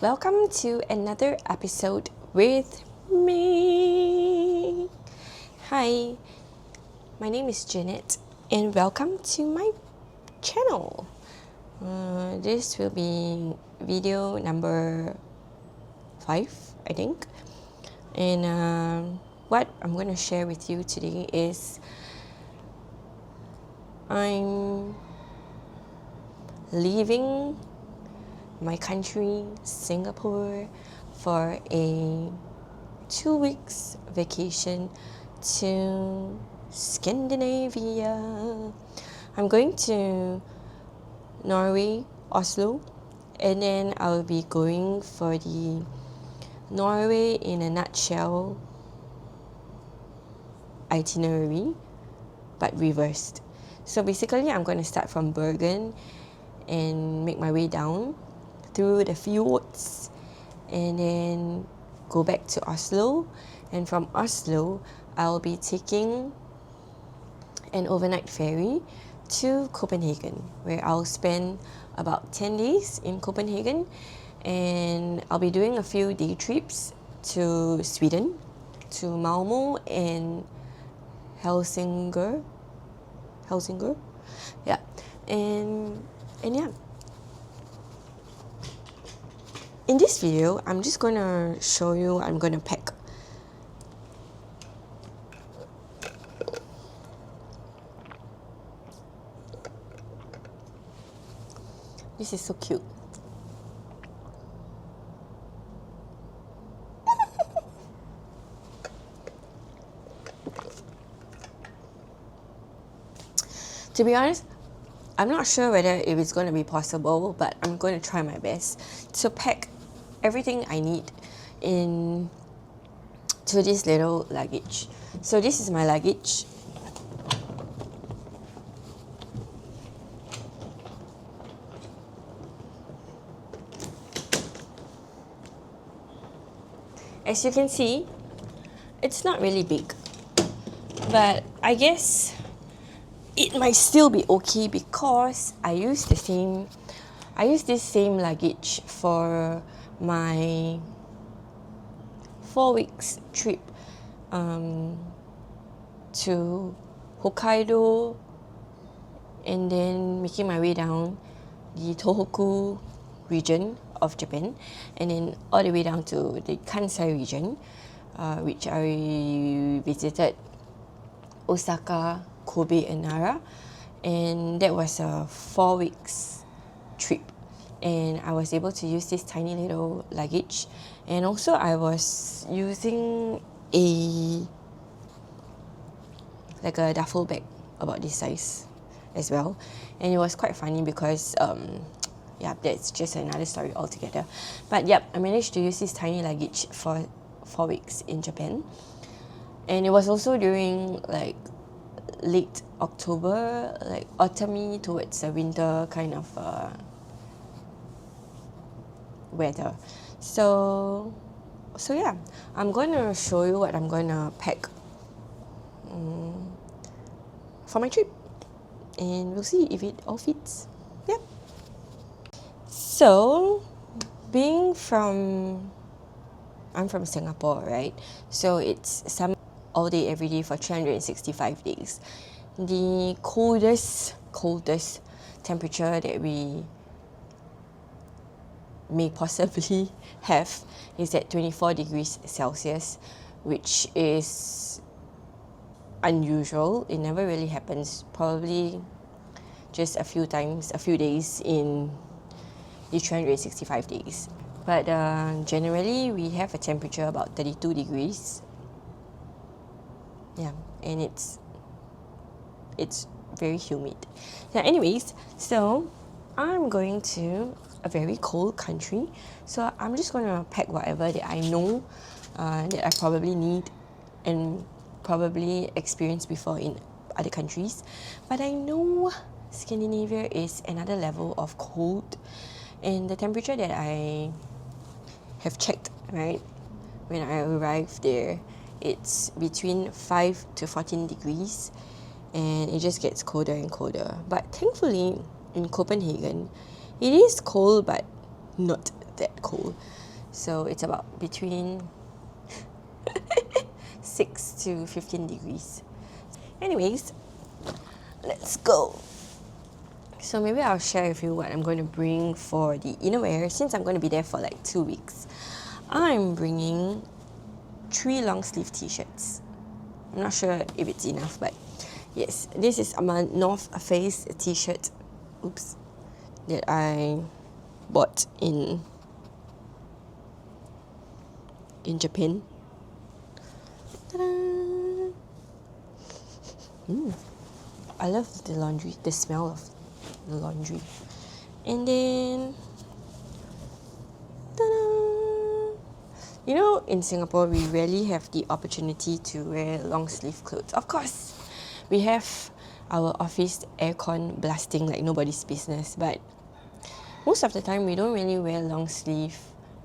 Welcome to another episode with me. Hi, my name is Janet and welcome to my channel. This will be video number 5, I think. And what I'm going to share with you today is I'm leaving my country, Singapore, for a 2 weeks vacation to Scandinavia. I'm going to Norway, Oslo, and then I'll be going for the Norway in a nutshell itinerary, but reversed. So basically, I'm going to start from Bergen and make my way down through the fjords and then go back to Oslo. And from Oslo, I'll be taking an overnight ferry to Copenhagen, where I'll spend about 10 days in Copenhagen, and I'll be doing a few day trips to Sweden, to Malmo and Helsingør, yeah, and yeah. In this video, I'm just gonna show you what I'm gonna pack. This is so cute. To be honest, I'm not sure whether if it's going to be possible, but I'm going to try my best to pack everything I need in to this little luggage. So this is my luggage. As you can see, it's not really big, but I guess it might still be okay because I use this same luggage for my 4 weeks trip to Hokkaido, and then making my way down the Tohoku region of Japan, and then all the way down to the Kansai region, which I visited Osaka, Kobe and Nara, and that was a 4 weeks trip, and I was able to use this tiny little luggage, and also I was using a duffel bag about this size as well, and it was quite funny because yeah, that's just another story altogether. But yep, I managed to use this tiny luggage for 4 weeks in Japan, and it was also during like late October, like autumny towards the winter kind of weather. So yeah, I'm gonna show you what I'm gonna pack for my trip, and we'll see if it all fits. Yep. So, I'm from Singapore, right? So it's summer all day, every day for 365 days. The coldest temperature that we may possibly have is at 24 degrees Celsius, which is unusual. It never really happens, probably just a few days in the 365 days. But generally, we have a temperature about 32 degrees. Yeah, and it's very humid. Yeah, anyways, so I'm going to a very cold country. So I'm just going to pack whatever that I know that I probably need and probably experienced before in other countries. But I know Scandinavia is another level of cold, and the temperature that I have checked, right, when I arrived there, it's between 5 to 14 degrees, and it just gets colder and colder. But thankfully, in Copenhagen, it is cold, but not that cold. So it's about between 6 to 15 degrees. Anyways, let's go. So maybe I'll share with you what I'm going to bring for the innerwear. Since I'm going to be there for like 2 weeks, I'm bringing 3 long sleeve t-shirts. I'm not sure if it's enough, but yes, this is my North Face t-shirt. Oops, that I bought in Japan. Ta-da! I love the laundry, the smell of the laundry. And then, ta-da! You know, in Singapore, we rarely have the opportunity to wear long sleeve clothes. Of course, we have our office aircon blasting like nobody's business, but most of the time we don't really wear long sleeve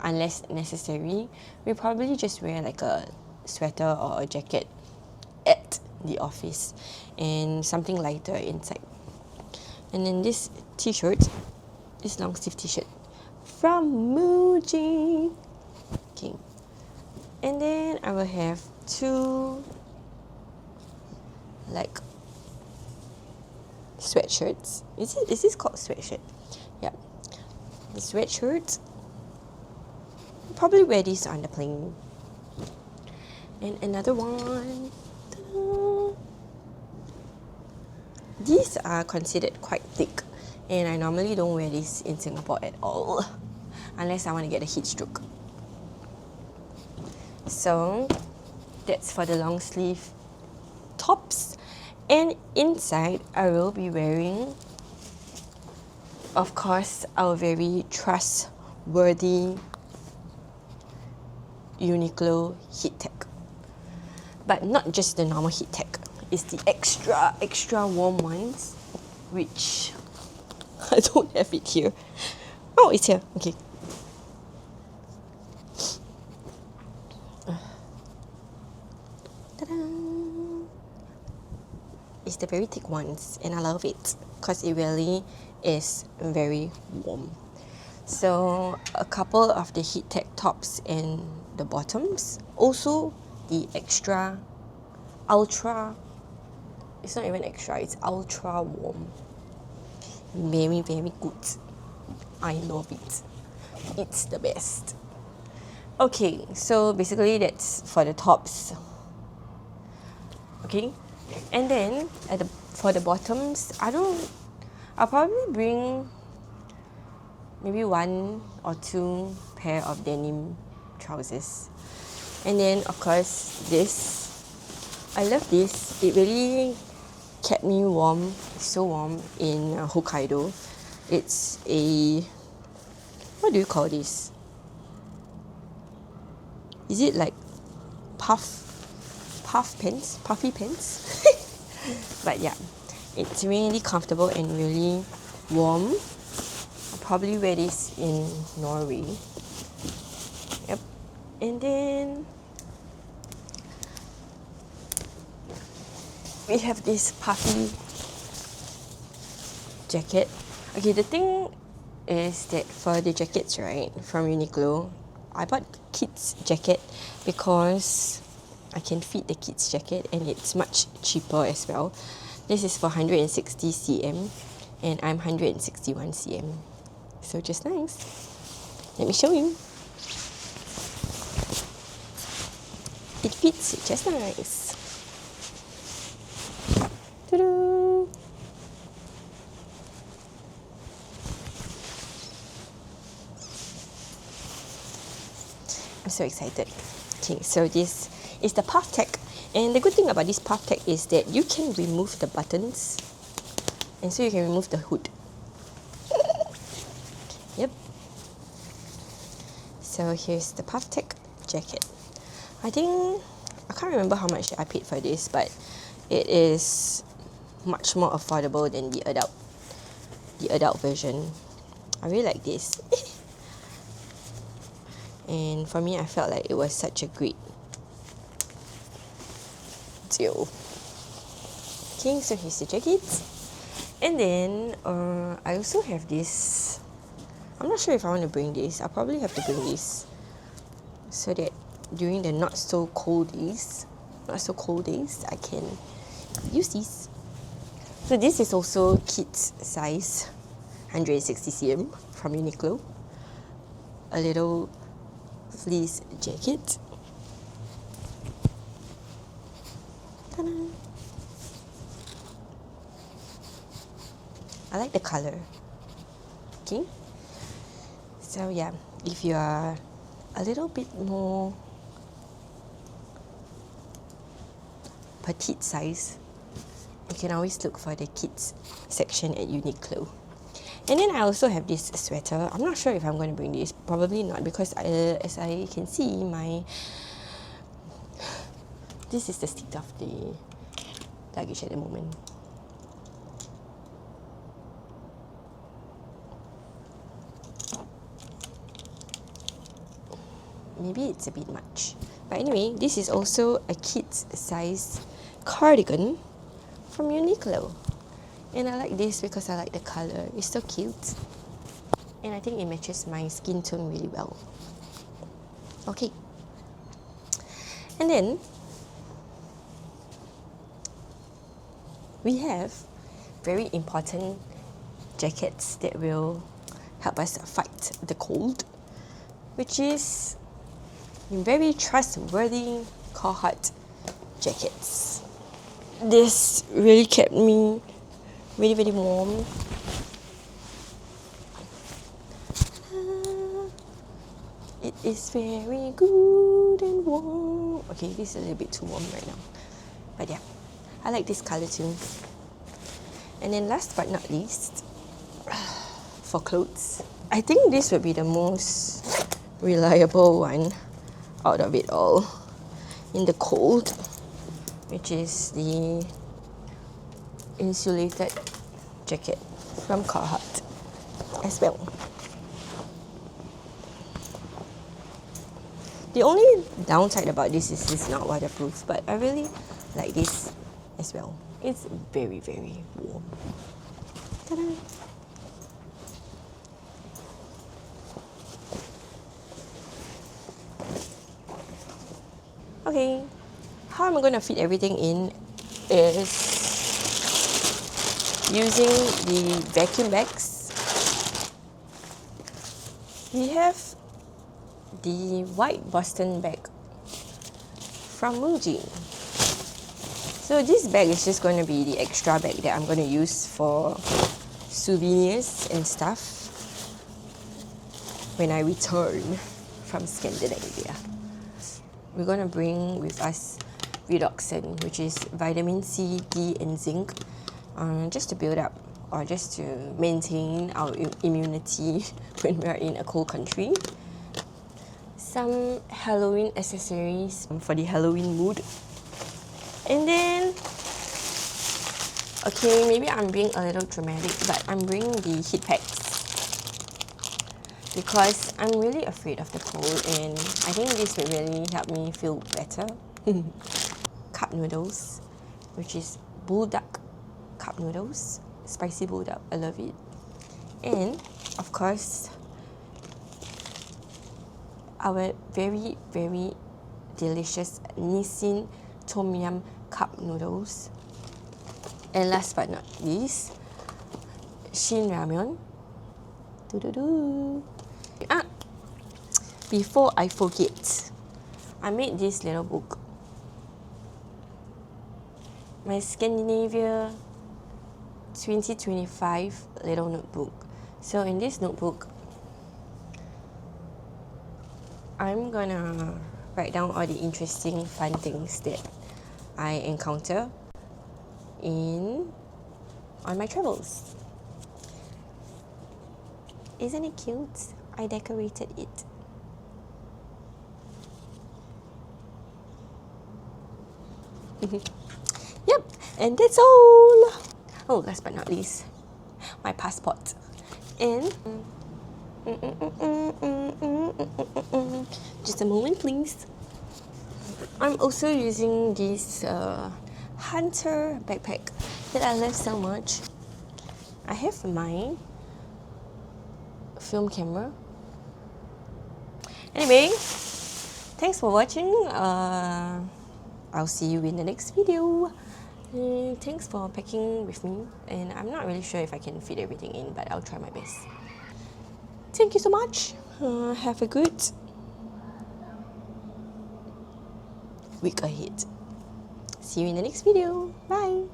unless necessary. We probably just wear like a sweater or a jacket at the office and something lighter inside. And then this t-shirt, this long sleeve t-shirt from Muji. Okay. And then I will have 2 like sweatshirts. Is this called sweatshirt? Yeah. The sweatshirt. Probably wear this on the plane. And another one. Ta-da! These are considered quite thick, and I normally don't wear this in Singapore at all, unless I want to get a heat stroke. So that's for the long sleeve tops. And inside, I will be wearing, of course, our very trustworthy Uniqlo Heattech. But not just the normal Heattech. It's the extra warm ones, which I don't have it here. Oh, it's here. Okay. Ta-da! It's the very thick ones, and I love it because it really is very warm. So a couple of the Heattech tops and the bottoms. Also the extra ultra, it's not even extra, it's ultra warm. Very, very good. I love it. It's the best. Okay, so basically that's for the tops. Okay, and then for the bottoms, I'll probably bring maybe 1 or 2 pair of denim trousers. And then of course this, I love this. It really kept me warm, so warm in Hokkaido. It's a, what do you call this? Is it like puffy pants? But yeah, it's really comfortable and really warm. I'll probably wear this in Norway. Yep. And then we have this puffy jacket. Okay, the thing is that for the jackets, right, from Uniqlo, I bought kids jacket because I can fit the kids jacket and it's much cheaper as well. This is for 160 cm and I'm 161 cm. So just nice. Let me show you. It fits just nice. Ta-da! I'm so excited. Okay, so this is the PuffTech, and the good thing about this PuffTech is that you can remove the buttons, and so you can remove the hood. Yep. So here's the PuffTech jacket. I can't remember how much I paid for this, but it is much more affordable than the adult version. I really like this. And for me, I felt like it was such a great deal. Okay, so here's the jacket. And then I also have this I'm not sure if I want to bring this. I'll probably have to bring this so that during the not so cold days, I can use these. So this is also kids size, 160 cm from Uniqlo. A little fleece jacket. Ta-da! I like the color. Okay. So yeah, if you are a little bit more petite size, you can always look for the kids section at Uniqlo. And then I also have this sweater. I'm not sure if I'm going to bring this. Probably not, because as I can see, this is the state of the luggage at the moment. Maybe it's a bit much. But anyway, this is also a kid's size cardigan from Uniqlo. And I like this because I like the color. It's so cute. And I think it matches my skin tone really well. Okay. And then we have very important jackets that will help us fight the cold, which is very trustworthy Carhartt jackets. This really kept me really warm. It is very good and warm. Okay, this is a little bit too warm right now. But yeah, I like this color too. And then last but not least, for clothes, I think this would be the most reliable one out of it all in the cold, which is the insulated jacket from Carhartt as well. The only downside about this is it's not waterproof, but I really like this as well. It's very warm. Ta-da! Okay, how am I going to fit everything in is using the vacuum bags. We have the white Boston bag from Muji. So this bag is just going to be the extra bag that I'm going to use for souvenirs and stuff when I return from Scandinavia. We're going to bring with us Redoxon, which is vitamin C, D and zinc, just to build up or just to maintain our immunity when we're in a cold country. Some Halloween accessories for the Halloween mood. And then, okay, maybe I'm being a little dramatic, but I'm bringing the heat packs because I'm really afraid of the cold, and I think this will really help me feel better. Cup noodles, which is bulldog cup noodles, spicy bulldog, I love it. And of course, our very delicious Nissin Tom Yum cup noodles. And last but not least, Shin Ramyeon. Before I forget, I made this little book. My Scandinavia 2025 little notebook. So in this notebook, I'm gonna write down all the interesting, fun things that I encounter on my travels. Isn't it cute? I decorated it. Yep, and that's all. Oh, last but not least, my passport. And just a moment, please. I'm also using this Hunter backpack that I love so much. I have mine film camera. Anyway, thanks for watching. I'll see you in the next video. Thanks for packing with me, and I'm not really sure if I can fit everything in, but I'll try my best. Thank you so much. Have a good week ahead. See you in the next video. Bye.